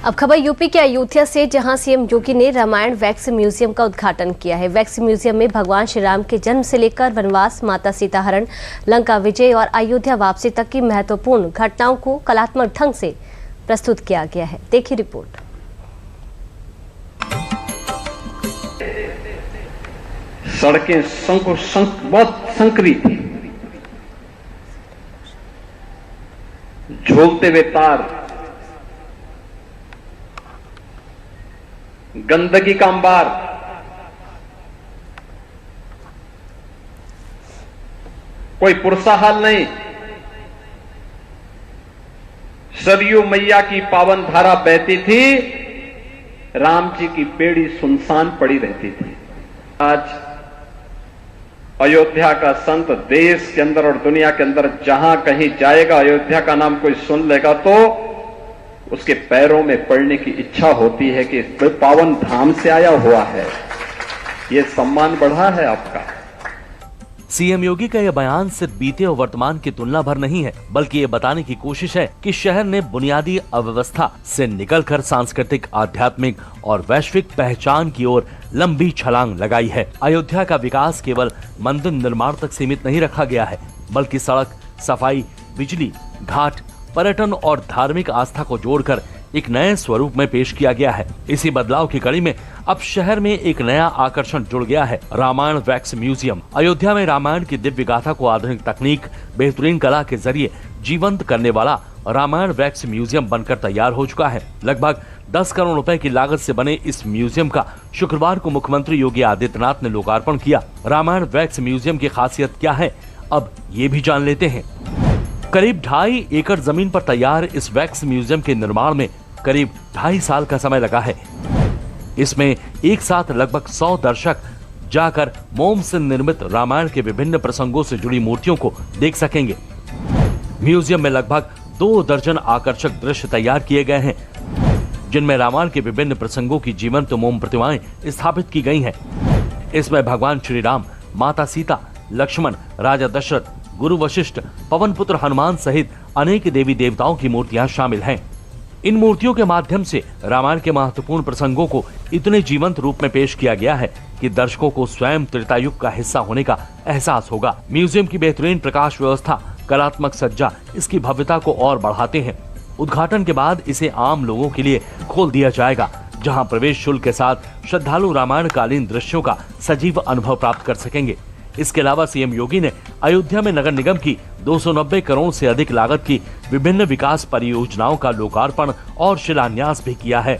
अब खबर यूपी के अयोध्या से, जहां सीएम योगी ने रामायण वैक्स म्यूजियम का उद्घाटन किया है। वैक्स म्यूजियम में भगवान श्री राम के जन्म से लेकर वनवास, माता सीता हरण, लंका विजय और अयोध्या वापसी तक की महत्वपूर्ण घटनाओं को कलात्मक ढंग से प्रस्तुत किया गया है। देखिए रिपोर्ट। सड़कें बहुत संकरी थी, झूलते हुए तार, गंदगी का अंबार, कोई पुरसा हाल नहीं। सरयू मैया की पावन धारा बहती थी, राम जी की बेड़ी सुनसान पड़ी रहती थी। आज अयोध्या का संत देश के अंदर और दुनिया के अंदर जहां कहीं जाएगा, अयोध्या का नाम कोई सुन लेगा तो उसके पैरों में पड़ने की इच्छा होती है कि पावन धाम से आया हुआ है। ये सम्मान बढ़ा है आपका। सीएम योगी का यह बयान सिर्फ बीते और वर्तमान की तुलना भर नहीं है, बल्कि ये बताने की कोशिश है कि शहर ने बुनियादी अव्यवस्था से निकलकर सांस्कृतिक, आध्यात्मिक और वैश्विक पहचान की ओर लंबी छलांग लगाई है। अयोध्या का विकास केवल मंदिर निर्माण तक सीमित नहीं रखा गया है, बल्कि सड़क, सफाई, बिजली, घाट, पर्यटन और धार्मिक आस्था को जोड़कर एक नए स्वरूप में पेश किया गया है। इसी बदलाव की कड़ी में अब शहर में एक नया आकर्षण जुड़ गया है, रामायण वैक्स म्यूजियम। अयोध्या में रामायण की दिव्य गाथा को आधुनिक तकनीक, बेहतरीन कला के जरिए जीवंत करने वाला रामायण वैक्स म्यूजियम बनकर तैयार हो चुका है। लगभग 10 करोड़ रुपए की लागत से बने इस म्यूजियम का शुक्रवार को मुख्यमंत्री योगी आदित्यनाथ ने लोकार्पण किया। रामायण वैक्स म्यूजियम की खासियत क्या है, अब ये भी जान लेते हैं। करीब 2.5 एकड़ जमीन पर तैयार इस वैक्स म्यूजियम के निर्माण में करीब 2.5 साल का समय लगा है। इसमें एक साथ लगभग 100 दर्शक जाकर मोम से निर्मित रामायण के विभिन्न प्रसंगों से जुड़ी मूर्तियों को देख सकेंगे। म्यूजियम में लगभग 2 दर्जन आकर्षक दृश्य तैयार किए गए हैं, जिनमें रामायण के विभिन्न प्रसंगों की जीवंत मोम प्रतिमाएं स्थापित की गई हैं। इसमें भगवान श्री राम, माता सीता, लक्ष्मण, राजा दशरथ, गुरु वशिष्ठ, पवन पुत्र हनुमान सहित अनेक देवी देवताओं की मूर्तियां शामिल हैं। इन मूर्तियों के माध्यम से रामायण के महत्वपूर्ण प्रसंगों को इतने जीवंत रूप में पेश किया गया है कि दर्शकों को स्वयं त्रेतायुग का हिस्सा होने का एहसास होगा। म्यूजियम की बेहतरीन प्रकाश व्यवस्था, कलात्मक सज्जा इसकी भव्यता को और बढ़ाते हैं। उद्घाटन के बाद इसे आम लोगों के लिए खोल दिया जाएगा, जहां प्रवेश शुल्क के साथ श्रद्धालु रामायण कालीन दृश्यों का सजीव अनुभव प्राप्त कर सकेंगे। इसके अलावा सीएम योगी ने अयोध्या में नगर निगम की 290 करोड़ से अधिक लागत की विभिन्न विकास परियोजनाओं का लोकार्पण और शिलान्यास भी किया है।